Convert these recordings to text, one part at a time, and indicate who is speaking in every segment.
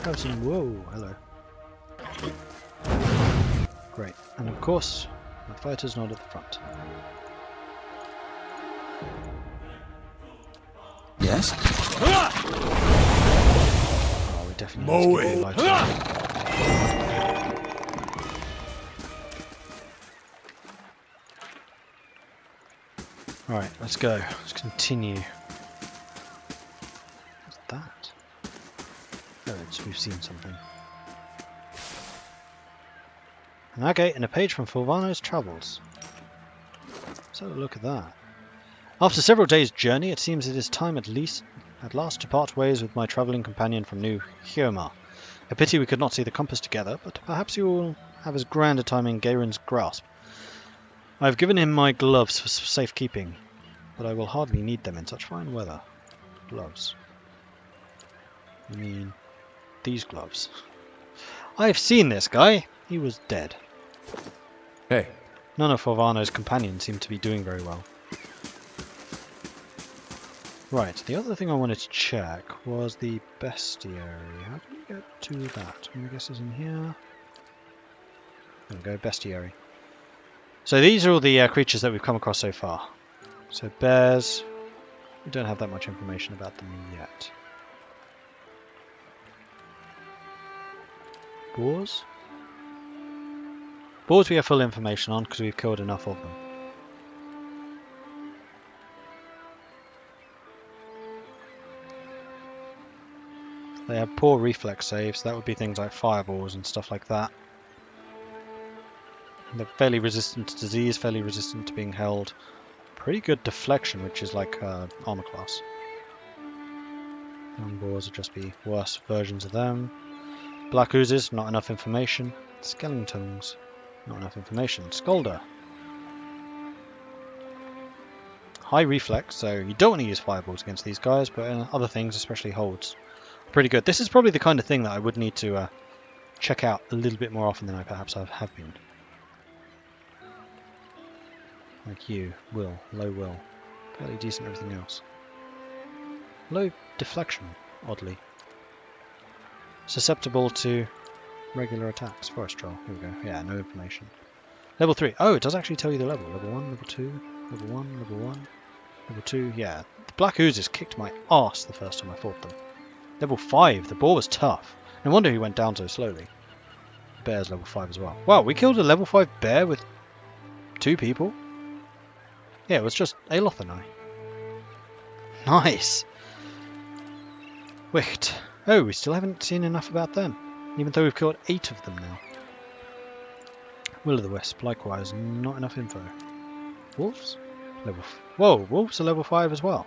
Speaker 1: Have some. Whoa, hello. Great. And of course, the fighter's not at the front.
Speaker 2: Yes?
Speaker 1: Oh, we definitely need to get light on. Alright, let's go. Let's continue. What's that? Oh, we've seen something. Okay, and a page from Fulvano's Travels. Let's have a look at that. After several days' journey, it seems it is time at last to part ways with my travelling companion from New Hyoma. A pity we could not see the compass together, but perhaps you will have as grand a time in Gairen's grasp. I have given him my gloves for safekeeping, but I will hardly need them in such fine weather. Gloves. I mean, these gloves. I've seen this guy. He was dead.
Speaker 2: Hey.
Speaker 1: None of Fulvano's companions seem to be doing very well. Right, the other thing I wanted to check was the bestiary. How do we get to that? I guess it's in here. There we go, bestiary. So these are all the creatures that we've come across so far. So bears, we don't have that much information about them yet. Boars? Boars we have full information on because we've killed enough of them. They have poor reflex saves, that would be things like fireballs and stuff like that. And they're fairly resistant to disease, fairly resistant to being held. Pretty good deflection, which is like armor class. Young boars would just be worse versions of them. Black oozes, not enough information. Skeletons, not enough information. Skolder. High reflex, so you don't want to use fireballs against these guys, but other things, especially holds. Pretty good. This is probably the kind of thing that I would need to check out a little bit more often than I perhaps have been. Like you, will, low will. Fairly decent everything else. Low deflection, oddly. Susceptible to regular attacks. Forest troll, here we go. Yeah, no information. Level 3. Oh, it does actually tell you the level. Level 1, level 2, level 1, level 1, level 2. Yeah, the black oozes kicked my arse the first time I fought them. Level 5, the boar was tough. No wonder he went down so slowly. The bear's level 5 as well. Wow, we killed a level 5 bear with 2 people? Yeah, it was just Aloth and I. Nice! Wicht. Oh, we still haven't seen enough about them. Even though we've killed 8 of them now. Will-o'-the-Wisp, likewise, not enough info. Wolves? Whoa, wolves are level 5 as well.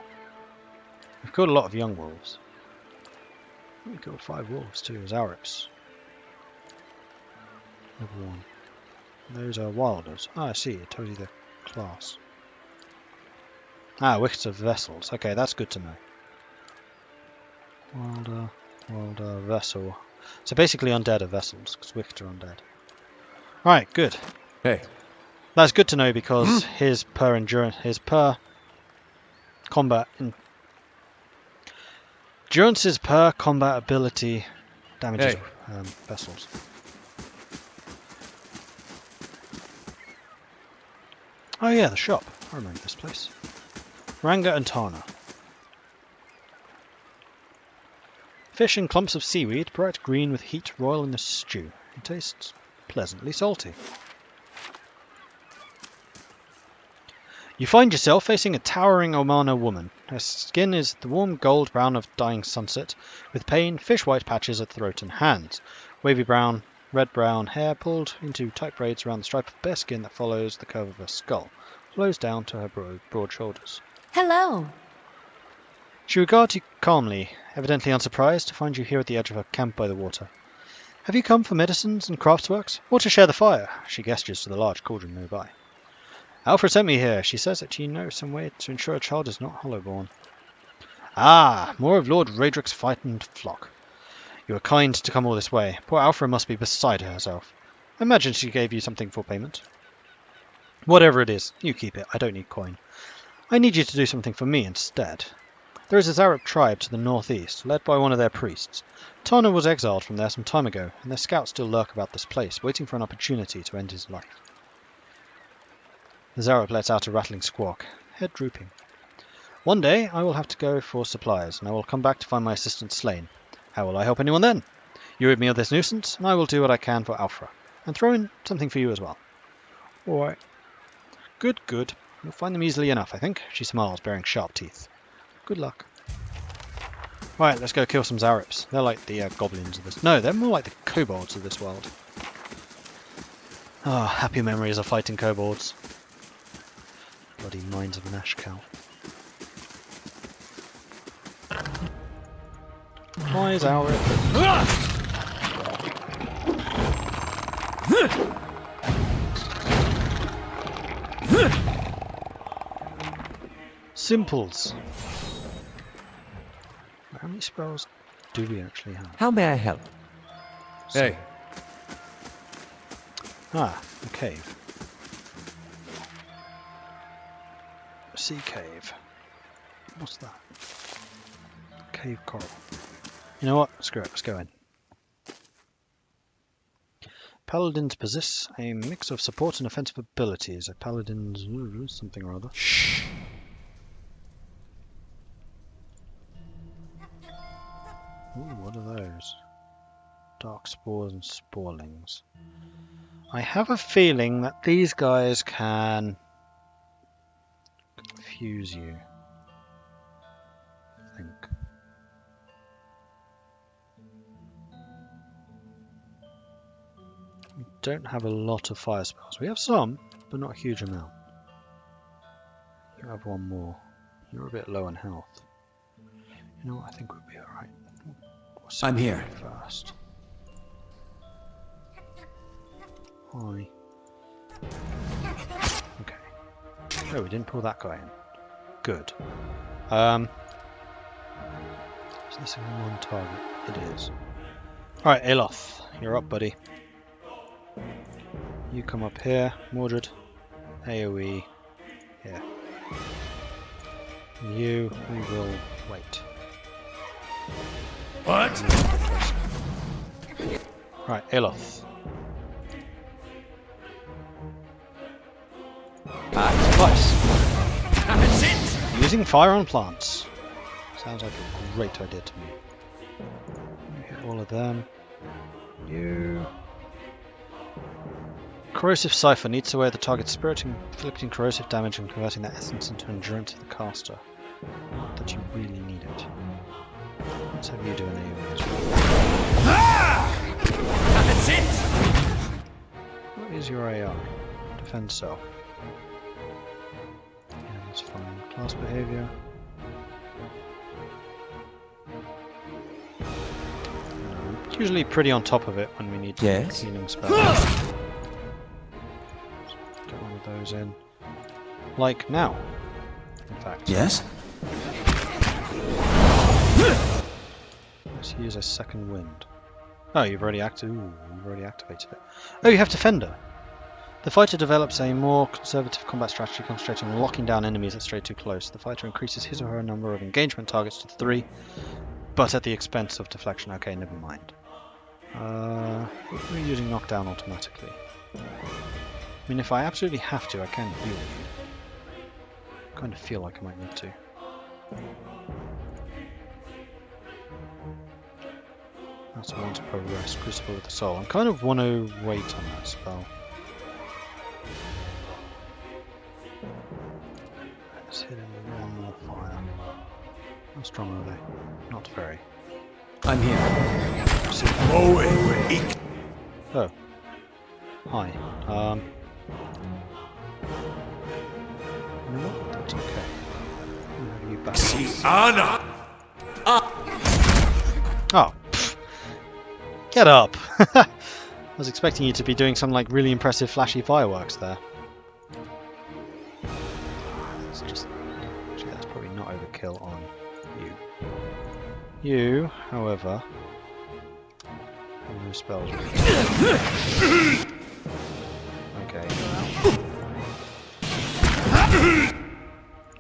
Speaker 1: We've killed a lot of young wolves. We killed 5 wolves too, as Arips. Level 1. Those are wilders. Ah, I see, it tells you the class. Ah, wickets of vessels. Okay, that's good to know. Wilder, vessel. So basically undead are vessels, because wickets are undead. Right, good.
Speaker 2: Hey.
Speaker 1: That's good to know because his combat endurance's per combat ability damages vessels. Oh yeah, the shop. I remember this place. Ranga and Tana. Fish and clumps of seaweed, bright green with heat, royal in the stew. It tastes pleasantly salty. You find yourself facing a towering Omana woman. Her skin is the warm gold brown of dying sunset, with plain fish-white patches at throat and hands. Wavy brown, red-brown hair pulled into tight braids around the stripe of bare skin that follows the curve of her skull, flows down to her broad shoulders.
Speaker 3: Hello.
Speaker 1: She regards you calmly, evidently unsurprised to find you here at the edge of her camp by the water. Have you come for medicines and craftsworks, or to share the fire? She gestures to the large cauldron nearby. Alfred sent me here. She says that you know some way to ensure a child is not hollowborn. Ah, more of Lord Raedric's frightened flock. You are kind to come all this way. Poor Alfred must be beside herself. I imagine she gave you something for payment. Whatever it is, you keep it. I don't need coin. I need you to do something for me instead. There is a Zarep tribe to the northeast, led by one of their priests. Tana was exiled from there some time ago, and their scouts still lurk about this place, waiting for an opportunity to end his life. The Zarep lets out a rattling squawk, head drooping. One day I will have to go for supplies, and I will come back to find my assistant slain. How will I help anyone then? You rid me of this nuisance, and I will do what I can for Alfra, and throw in something for you as well. Alright. Good, good. You'll find them easily enough, I think. She smiles, baring sharp teeth. Good luck. Right, let's go kill some Zareps. They're like the goblins of this. No, they're more like the kobolds of this world. Ah, happy memories of fighting kobolds. Bloody minds of an ashcow. Why is Zarep? Simples. How many spells do we actually have?
Speaker 3: How may I help?
Speaker 2: Hey.
Speaker 1: Ah, a cave. Sea cave. What's that? Cave coral. You know what? Screw it, let's go in. Paladins possess a mix of support and offensive abilities. A paladin's something or other.
Speaker 2: Shh.
Speaker 1: Ooh, what are those? Dark spores and sporelings. I have a feeling that these guys can confuse you. I think. We don't have a lot of fire spells. We have some, but not a huge amount. You have one more. You're a bit low on health. You know what? I think we'll be alright.
Speaker 2: I'm here.
Speaker 1: First. Hi. Okay. Oh, we didn't pull that guy in. Good. Is this a one target? It is. Alright, Aloth, you're up, buddy. You come up here. Mordred. AoE. Here. And you, we will wait.
Speaker 2: What?
Speaker 1: Right, Aloth. Twice.
Speaker 2: That's it.
Speaker 1: Using fire on plants. Sounds like a great idea to me. Hit all of them. You. Corrosive Cipher needs to wear the target's spirit, inflicting corrosive damage and converting that essence into endurance of the caster. Not that you really need it. Let's have you do an AoE as well.
Speaker 2: Ah! That's it.
Speaker 1: What is your AI? Defend self. Yeah, that's fine. Class behavior. Usually pretty on top of it when we need
Speaker 3: Yes?
Speaker 1: healing spells. Get one of those in. Like now, in fact.
Speaker 2: Yes?
Speaker 1: Let's use a second wind. Oh, you've already activated it. Oh, you have Defender. The fighter develops a more conservative combat strategy concentrating on locking down enemies that stray too close. The fighter increases his or her number of engagement targets to 3, but at the expense of deflection. Okay, never mind. We're using knockdown automatically. I mean, if I absolutely have to, I can heal you. I kind of feel like I might need to. That's once per rest. Crucible with the soul. I'm kind of want to wait on that spell. Let's hit him with one more fire. How strong are they? Not very.
Speaker 2: I'm here.
Speaker 1: Oh. Hi. You know what? That's okay. I'll have you back.
Speaker 2: Anna.
Speaker 1: Oh. Pfft. Get up! I was expecting you to be doing some like really impressive flashy fireworks there. That's just... Actually, that's probably not overkill on you. You, however... have no spells. Okay, now.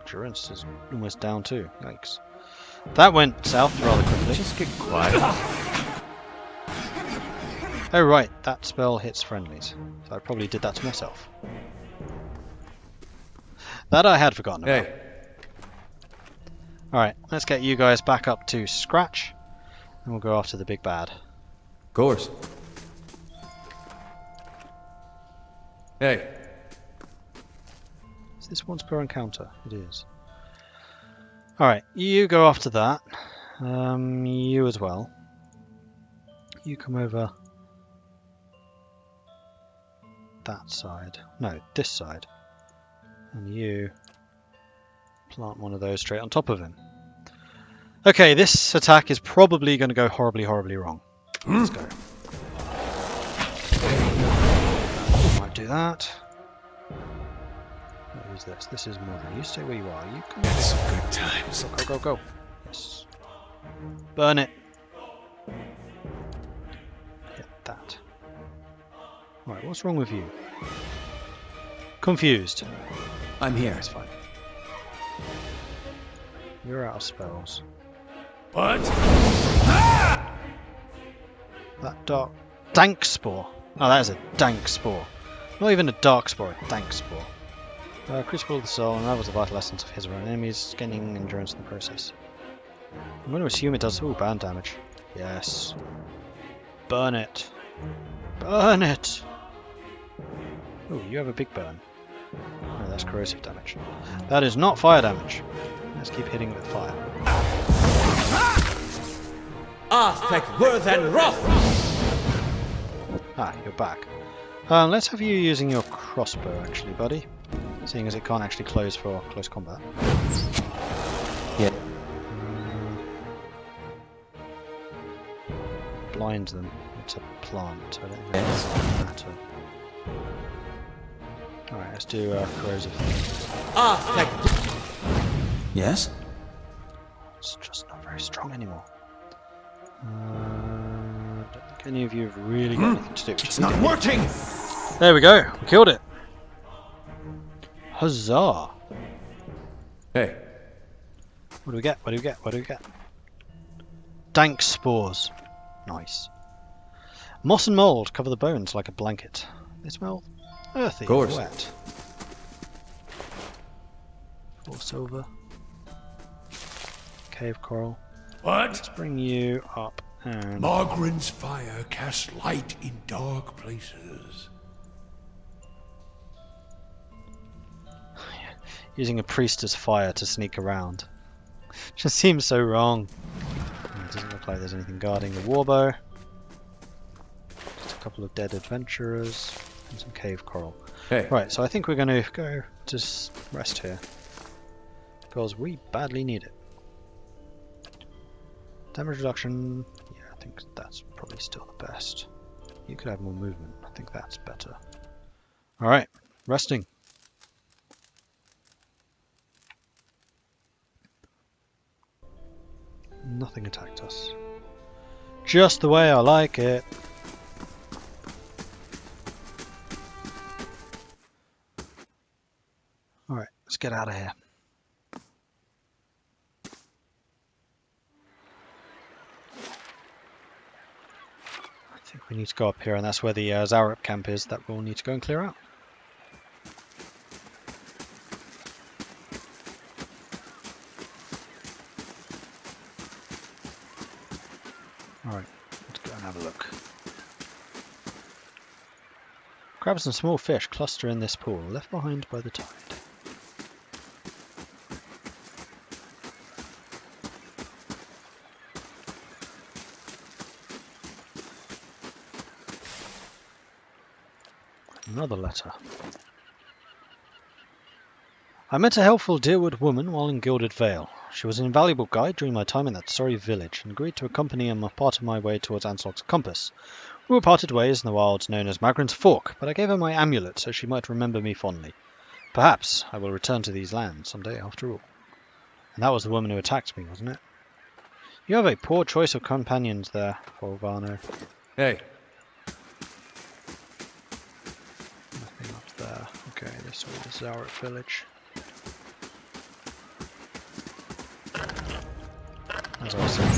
Speaker 1: Endurance is almost down too. Yikes. That went south rather quickly.
Speaker 2: Just get quiet.
Speaker 1: Oh right, that spell hits friendlies. So I probably did that to myself. That I had forgotten about.
Speaker 2: Hey.
Speaker 1: Alright, let's get you guys back up to scratch. And we'll go after the big bad.
Speaker 2: Course. Hey.
Speaker 1: Is this once per encounter? It is. Alright, you go after that. You as well. You come over that side. No, this side. And you plant one of those straight on top of him. Okay, this attack is probably going to go horribly, horribly wrong. Let's go. Might do that. What is this? This is Mordred. You stay where you are. You come.
Speaker 2: That's some good times.
Speaker 1: Go, go, go, go. Yes. Burn it. Hit that. Right, what's wrong with you? Confused.
Speaker 2: I'm here.
Speaker 1: That's fine. You're out of spells.
Speaker 2: What?
Speaker 1: That dark... Dank Spore. Oh, that is a dank spore. Not even a dark spore, a dank spore. Crucible of the soul unravels the vital essence of his or her enemies, gaining endurance in the process. I'm going to assume it does... Ooh, burn damage. Yes. Burn it. Burn it! Ooh, you have a big burn. No, that's corrosive damage. That is not fire damage. Let's keep hitting it with fire.
Speaker 2: Worth and Wrath!
Speaker 1: Ah, you're back. Let's have you using your crossbow, actually, buddy. Seeing as it can't actually close for close combat.
Speaker 2: Yeah.
Speaker 1: Blind them. It's a plant, so I don't think it matter. Alright, let's do corrosive.
Speaker 2: Yes?
Speaker 1: It's just not very strong anymore. Don't think any of you have really got anything to do.
Speaker 2: It's not working!
Speaker 1: There we go. We killed it. Huzzah!
Speaker 2: Hey.
Speaker 1: What do we get? What do we get? What do we get? Dank spores. Nice. Moss and mould cover the bones like a blanket. They smell earthy and wet. 4 silver. Cave coral.
Speaker 3: What?
Speaker 1: Let's bring you up and...
Speaker 3: Margaren's fire casts light in dark places.
Speaker 1: Using a priest as fire to sneak around. Just seems so wrong. It doesn't look like there's anything guarding the warbow. Just a couple of dead adventurers and some cave coral.
Speaker 2: Hey.
Speaker 1: Right, so I think we're going to go to rest here. Because we badly need it. Damage reduction, yeah, I think that's probably still the best. You could have more movement, I think that's better. Alright, resting. Nothing attacked us. Just the way I like it. Alright, let's get out of here. I think we need to go up here, and that's where the Zarup camp is that we'll need to go and clear out. Alright, let's go and have a look. Crabs and small fish cluster in this pool, left behind by the tide. Another letter. I met a helpful Deerwood woman while in Gilded Vale. She was an invaluable guide during my time in that sorry village, and agreed to accompany on part of my way towards Anslog's compass. We were parted ways in the wilds known as Magrin's Fork, but I gave her my amulet so she might remember me fondly. Perhaps I will return to these lands someday after all. And that was the woman who attacked me, wasn't it? You have a poor choice of companions there, Volvano.
Speaker 2: Hey.
Speaker 1: Nothing up there. Okay, this way is Zarup village. As I was saying.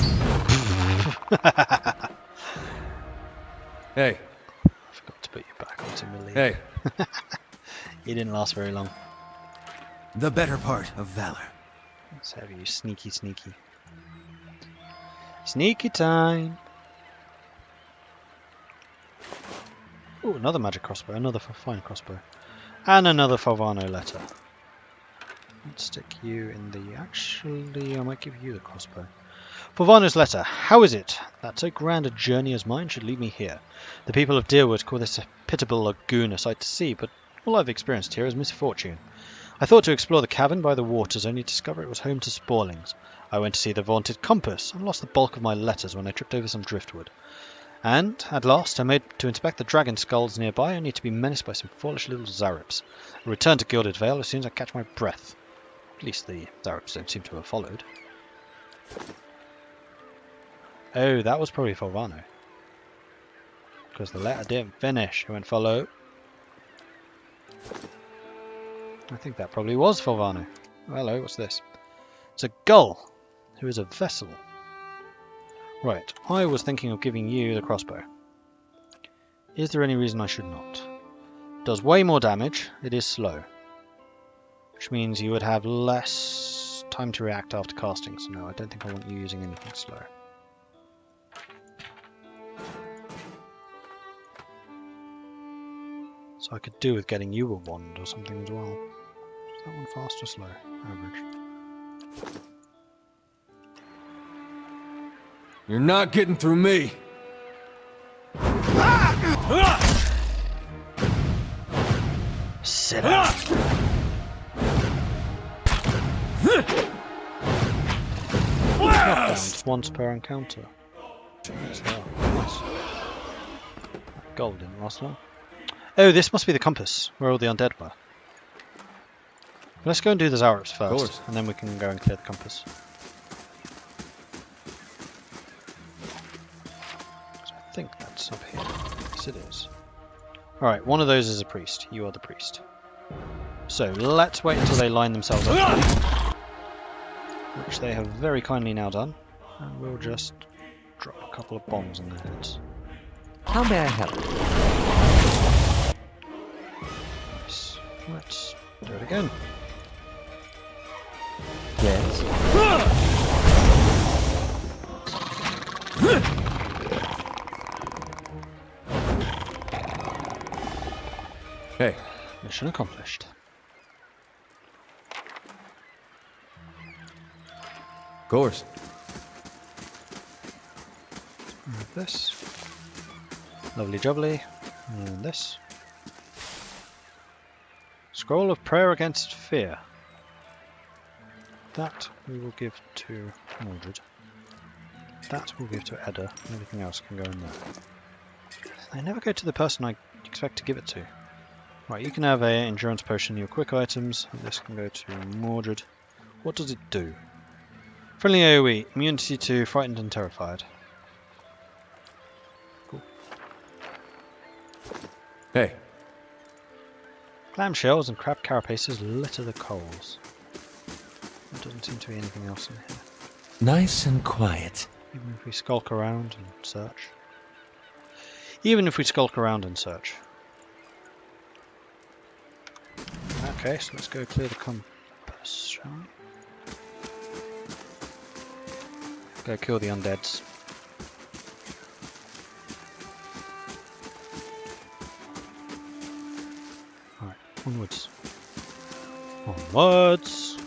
Speaker 2: Hey.
Speaker 1: I forgot to put you back onto melee.
Speaker 2: Hey.
Speaker 1: You didn't last very long.
Speaker 2: The better part of valor.
Speaker 1: Let's have you sneaky. Sneaky time! Oh, another magic crossbow, another fine crossbow. And another Falvano letter. Let's stick you in the... Actually, I might give you the crossbow. Falvano's letter. How is it that so grand a journey as mine should lead me here? The people of Deerwood call this a pitiable lagoon a sight to see, but all I've experienced here is misfortune. I thought to explore the cavern by the waters, only to discover it was home to Sporlings. I went to see the vaunted compass, and lost the bulk of my letters when I tripped over some driftwood. And, at last, I made to inspect the dragon skulls nearby, only to be menaced by some foolish little Zaryps. I return to Gilded Vale as soon as I catch my breath. At least the Zaryps don't seem to have followed. Oh, that was probably Falvano. Because the letter didn't finish. It went follow. I think that probably was Falvano. Oh, hello, what's this? It's a gull, who is a vessel. Right, I was thinking of giving you the crossbow. Is there any reason I should not? It does way more damage, it is slow. Which means you would have less time to react after casting, so no, I don't think I want you using anything slow. So I could do with getting you a wand or something as well. Is that one fast or slow? Average.
Speaker 2: You're not getting through me.
Speaker 1: Sit down. Knockdowns once per encounter. What's that? Nice. That gold didn't last long. Oh, this must be the compass, where all the undead were. Let's go and do the Zaryps first, and then we can go and clear the compass. So I think that's up here. Yes, it is. Alright, one of those is a priest. You are the priest. So, let's wait until they line themselves up. Which they have very kindly now done. And we'll just drop a couple of bombs on their heads.
Speaker 4: How may I help?
Speaker 1: Nice. Let's do it again.
Speaker 4: Yes.
Speaker 2: Hey.
Speaker 1: Mission accomplished.
Speaker 2: Of course.
Speaker 1: And this. Lovely jubbly. And this. Scroll of Prayer Against Fear. That we will give to Mordred. That we'll give to Edda. Everything else can go in there. I never go to the person I expect to give it to. Right, you can have an endurance potion, your quick items. And this can go to Mordred. What does it do? Friendly AoE, immunity to frightened and terrified. Cool.
Speaker 2: Hey.
Speaker 1: Clam shells and crab carapaces litter the coals. There doesn't seem to be anything else in here.
Speaker 4: Nice and quiet.
Speaker 1: Even if we skulk around and search. Even if we skulk around and search. Okay, so let's go clear the compass, shall we? Go kill the undeads. Alright, onwards. Onwards!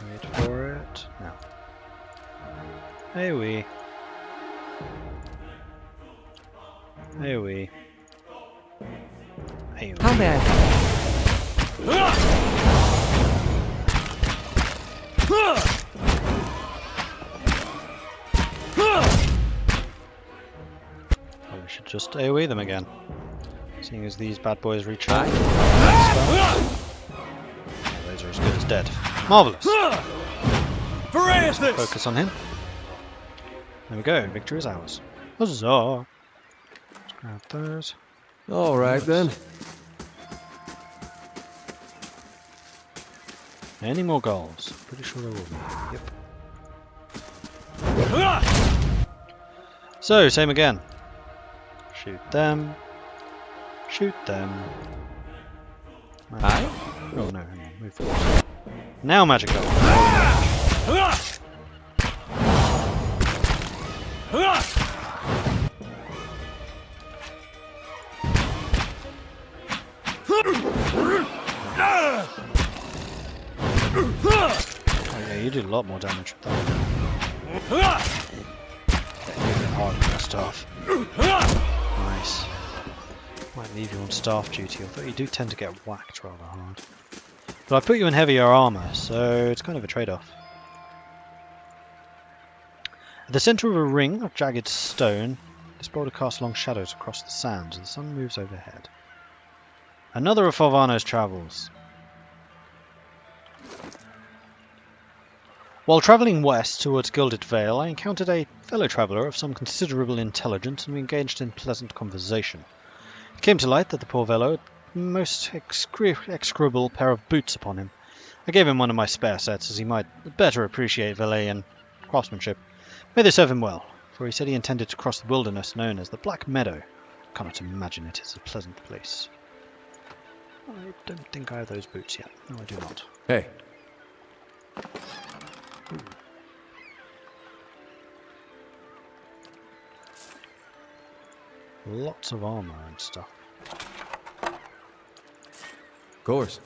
Speaker 1: Wait for it. Now. AoE. AoE. AoE.
Speaker 4: How may I help?
Speaker 1: We should just AoE them again. Seeing as these bad boys recharge. Those are as good as dead. Marvellous! Focus on him. There we go, victory is ours. Huzzah! Let's grab those.
Speaker 2: All right then.
Speaker 1: Any more goals? Pretty sure there will be. Yep. So, same again. Shoot them. Shoot them.
Speaker 4: Aye?
Speaker 1: Oh no, hang on. Move forward. Now magic goal. Oh yeah, you did a lot more damage with that. Yeah, you hit hard with that staff. Nice. Might leave you on staff duty, although you do tend to get whacked rather hard. But I put you in heavier armour, so it's kind of a trade-off. At the centre of a ring of jagged stone, this boulder casts long shadows across the sands as the sun moves overhead. Another of Fulvano's travels. While travelling west towards Gilded Vale, I encountered a fellow traveller of some considerable intelligence, and we engaged in pleasant conversation. It came to light that the poor fellow had a most execrable pair of boots upon him. I gave him one of my spare sets, as he might better appreciate Valayan craftsmanship. May they serve him well, for he said he intended to cross the wilderness known as the Black Meadow. I cannot imagine it is a pleasant place. I don't think I have those boots yet. No, I do not.
Speaker 2: Hey.
Speaker 1: Lots of armour and stuff.
Speaker 2: Course.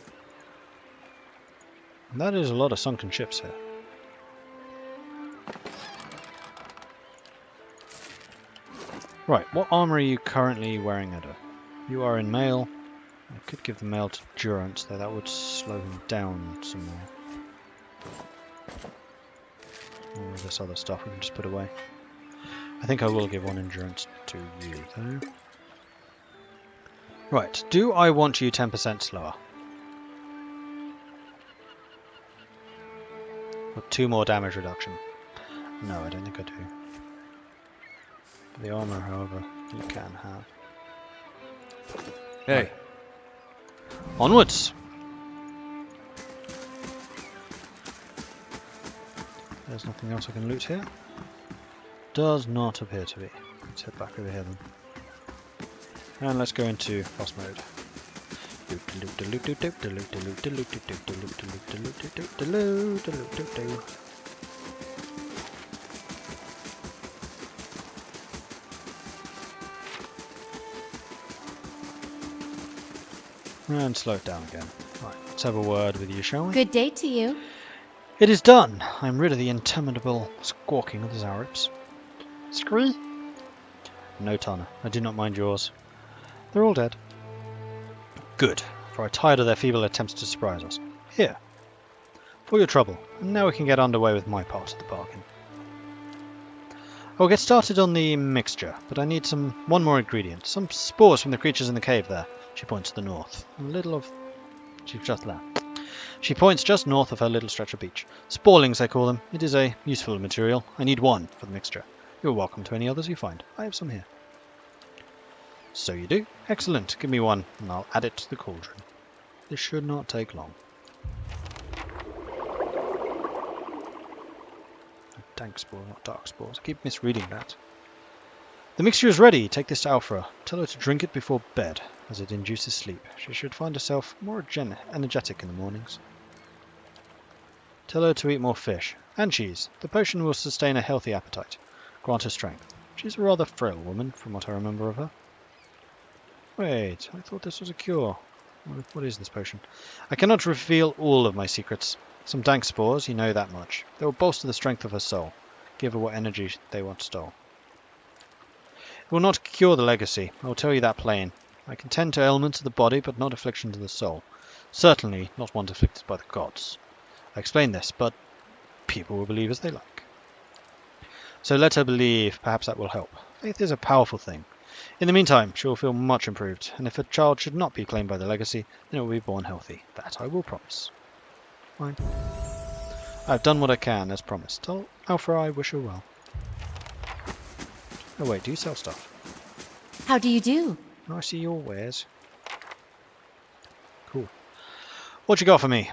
Speaker 1: And that is a lot of sunken ships here. Right, what armour are you currently wearing, Edda? You are in mail. I could give the mail to Durance, though that would slow him down some more. All of this other stuff we can just put away. I think I will give one endurance to you, though. Right, do I want you 10% slower? Or 2 more damage reduction? No, I don't think I do. The armor, however, you can have.
Speaker 2: Hey.
Speaker 1: Onwards! There's nothing else I can loot here. Does not appear to be. Let's head back over here then. And let's go into fast mode. And slow it down again. Right, let's have a word with you, shall we?
Speaker 5: Good day to you.
Speaker 1: It is done. I'm rid of the interminable squawking of the Zarips. Scree? No, Tana. I do not mind yours. They're all dead. Good, for I tired of their feeble attempts to surprise us. Here. For your trouble. And now we can get underway with my part of the bargain. I'll get started on the mixture, but I need one more ingredient. Some spores from the creatures in the cave there. She points to the north. A little of... She's just there. She points just north of her little stretch of beach. Sporlings, they call them. It is a useful material. I need one for the mixture. You're welcome to any others you find. I have some here. So you do? Excellent. Give me one, and I'll add it to the cauldron. This should not take long. Dank spore, not dark spores. I keep misreading that. The mixture is ready. Take this to Alfra. Tell her to drink it before bed, as it induces sleep. She should find herself more energetic in the mornings. Tell her to eat more fish and cheese. The potion will sustain a healthy appetite. Grant her strength. She's a rather frail woman, from what I remember of her. Wait, I thought this was a cure. What is this potion? I cannot reveal all of my secrets. Some dank spores, you know that much. They will bolster the strength of her soul. Give her what energy they once stole. It will not cure the legacy. I will tell you that plain. I can tend to ailments of the body, but not afflictions of the soul. Certainly not one afflicted by the gods. I explain this, but people will believe as they like. So let her believe. Perhaps that will help. Faith is a powerful thing. In the meantime, she will feel much improved, and if a child should not be claimed by the legacy, then it will be born healthy. That I will promise. Fine. I have done what I can, as promised. Tell Alfra I wish her well. Oh wait, do you sell stuff?
Speaker 5: How do you do?
Speaker 1: I see your wares. Cool. What you got for me?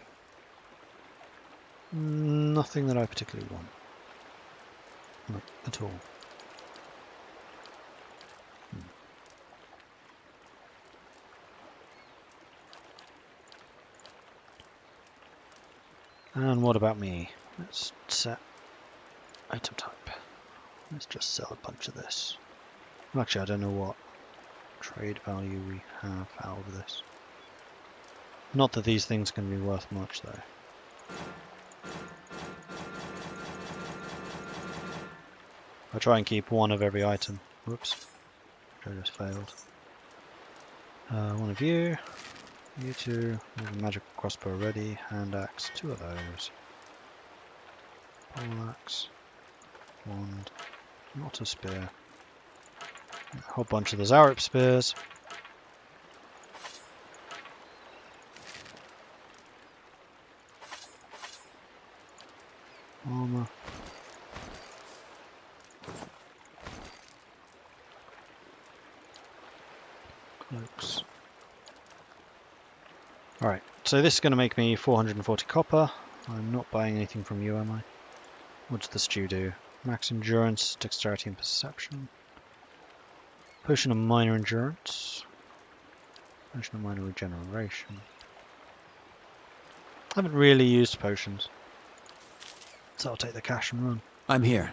Speaker 1: Nothing that I particularly want. Not at all. And what about me? Let's set item type. Let's just sell a bunch of this. Well, actually, I don't know what trade value we have out of this. Not that these things can be worth much, though. I'll try and keep one of every item. Whoops. I just failed. One of you. You two. We have a magic crossbow ready. Hand axe. 2 of those. Pole axe. Wand. Not a spear. A whole bunch of the Zarip spears. Armor. Cloaks. Alright, so this is going to make me 440 copper. I'm not buying anything from you, am I? What does the stew do? Max endurance, dexterity and perception. Potion of minor endurance. Potion of minor regeneration. I haven't really used potions. So I'll take the cash and run.
Speaker 2: I'm here.